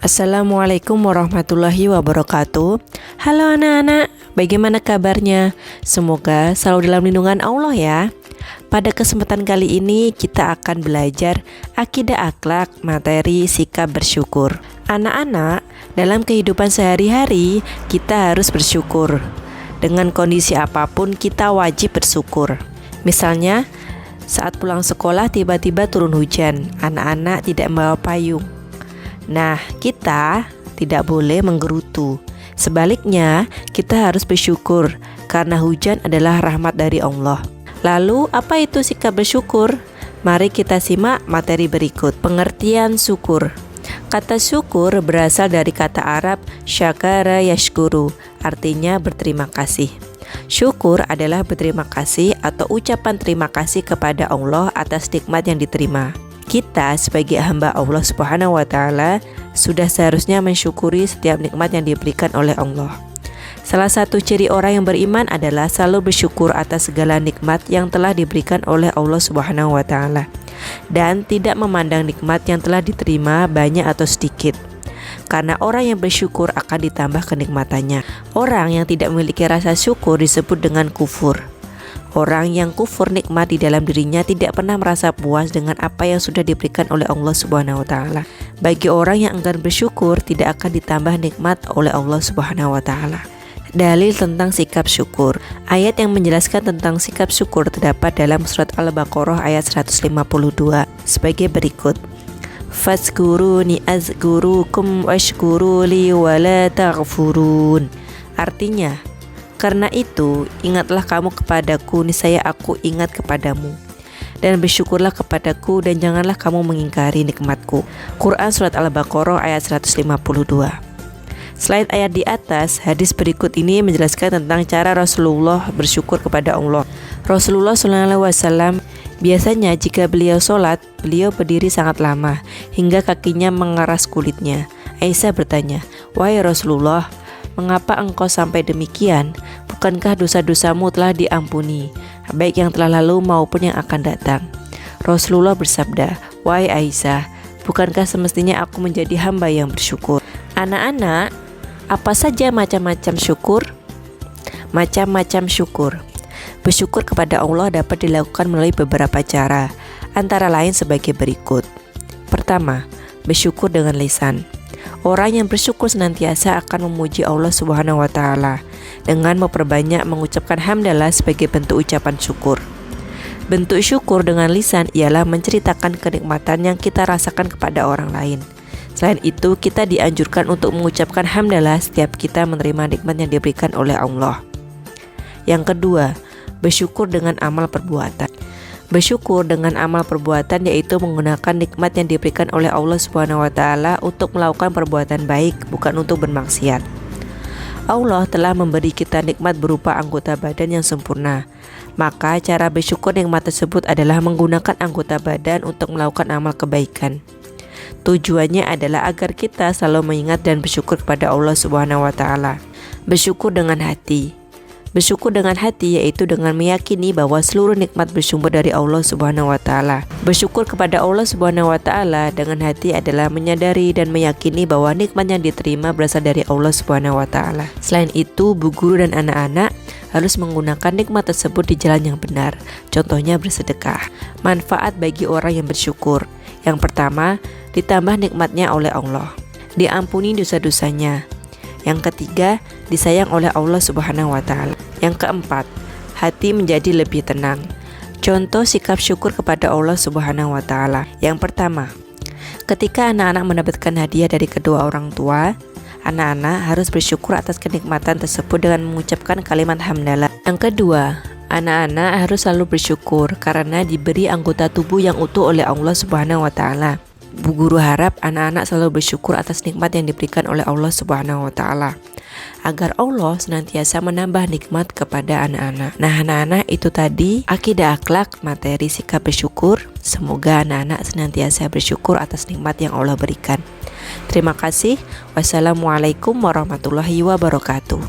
Assalamualaikum warahmatullahi wabarakatuh. Halo anak-anak, bagaimana kabarnya? Semoga selalu dalam lindungan Allah ya. Pada kesempatan kali ini kita akan belajar akidah akhlak, materi, sikap bersyukur. Anak-anak, dalam kehidupan sehari-hari kita harus bersyukur. Dengan kondisi apapun kita wajib bersyukur. Misalnya, saat pulang sekolah tiba-tiba turun hujan, anak-anak tidak membawa payung. Nah, kita tidak boleh menggerutu. Sebaliknya, kita harus bersyukur karena hujan adalah rahmat dari Allah. Lalu, apa itu sikap bersyukur? Mari kita simak materi berikut. Pengertian syukur. Kata syukur berasal dari kata Arab syakara yashkuru, artinya berterima kasih. Syukur adalah berterima kasih atau ucapan terima kasih kepada Allah atas nikmat yang diterima. Kita sebagai hamba Allah Subhanahu wa Ta'ala sudah seharusnya mensyukuri setiap nikmat yang diberikan oleh Allah. Salah satu ciri orang yang beriman adalah selalu bersyukur atas segala nikmat yang telah diberikan oleh Allah Subhanahu wa Ta'ala dan tidak memandang nikmat yang telah diterima banyak atau sedikit. Karena orang yang bersyukur akan ditambah kenikmatannya. Orang yang tidak memiliki rasa syukur disebut dengan kufur. Orang yang kufur nikmat di dalam dirinya tidak pernah merasa puas dengan apa yang sudah diberikan oleh Allah Subhanahu wa Ta'ala. Bagi orang yang enggan bersyukur tidak akan ditambah nikmat oleh Allah Subhanahu wa Ta'ala. Dalil tentang sikap syukur. Ayat yang menjelaskan tentang sikap syukur terdapat dalam surat Al-Baqarah ayat 152 sebagai berikut. Fazkuruni azkurukum washkuruli wala taghfurun. Artinya, karena itu, ingatlah kamu kepadaku, niscaya aku ingat kepadamu. Dan bersyukurlah kepadaku dan janganlah kamu mengingkari nikmatku. Quran Surat Al-Baqarah ayat 152. Selain ayat di atas, hadis berikut ini menjelaskan tentang cara Rasulullah bersyukur kepada Allah. Rasulullah SAW biasanya jika beliau sholat, beliau berdiri sangat lama hingga kakinya mengeras kulitnya. Aisyah bertanya, "Wahai Rasulullah, mengapa engkau sampai demikian? Bukankah dosa-dosamu telah diampuni, baik yang telah lalu maupun yang akan datang?" Rasulullah bersabda, "Wahai Aisyah, bukankah semestinya aku menjadi hamba yang bersyukur?" Anak-anak, apa saja macam-macam syukur? Macam-macam syukur. Bersyukur kepada Allah dapat dilakukan melalui beberapa cara, antara lain sebagai berikut. Pertama, bersyukur dengan lisan. Orang yang bersyukur senantiasa akan memuji Allah Subhanahu wa Ta'ala dengan memperbanyak mengucapkan hamdalah sebagai bentuk ucapan syukur. Bentuk syukur dengan lisan ialah menceritakan kenikmatan yang kita rasakan kepada orang lain. Selain itu, kita dianjurkan untuk mengucapkan hamdalah setiap kita menerima nikmat yang diberikan oleh Allah. Yang kedua, bersyukur dengan amal perbuatan. Bersyukur dengan amal perbuatan yaitu menggunakan nikmat yang diberikan oleh Allah Subhanahu wa Ta'ala untuk melakukan perbuatan baik, bukan untuk bermaksiat. Allah telah memberi kita nikmat berupa anggota badan yang sempurna. Maka cara bersyukur nikmat tersebut adalah menggunakan anggota badan untuk melakukan amal kebaikan. Tujuannya adalah agar kita selalu mengingat dan bersyukur kepada Allah Subhanahu wa Ta'ala. Bersyukur dengan hati. Bersyukur dengan hati yaitu dengan meyakini bahwa seluruh nikmat bersumber dari Allah Subhanahu wa Ta'ala. Bersyukur kepada Allah Subhanahu wa Ta'ala dengan hati adalah menyadari dan meyakini bahwa nikmat yang diterima berasal dari Allah Subhanahu wa Ta'ala. Selain itu, bu guru dan anak-anak harus menggunakan nikmat tersebut di jalan yang benar. Contohnya bersedekah. Manfaat bagi orang yang bersyukur. Yang pertama, ditambah nikmatnya oleh Allah, diampuni dosa-dosanya. Yang ketiga, disayang oleh Allah Subhanahu wa Ta'ala. Yang keempat, hati menjadi lebih tenang. Contoh sikap syukur kepada Allah Subhanahu wa Ta'ala. Yang pertama, ketika anak-anak mendapatkan hadiah dari kedua orang tua, anak-anak harus bersyukur atas kenikmatan tersebut dengan mengucapkan kalimat hamdalah. Yang kedua, anak-anak harus selalu bersyukur karena diberi anggota tubuh yang utuh oleh Allah Subhanahu wa Ta'ala. Bu guru harap anak-anak selalu bersyukur atas nikmat yang diberikan oleh Allah Subhanahu wa Ta'ala, agar Allah senantiasa menambah nikmat kepada anak-anak. Nah anak-anak, itu tadi akidah akhlak, materi, sikap bersyukur. Semoga anak-anak senantiasa bersyukur atas nikmat yang Allah berikan. Terima kasih. Wassalamualaikum warahmatullahi wabarakatuh.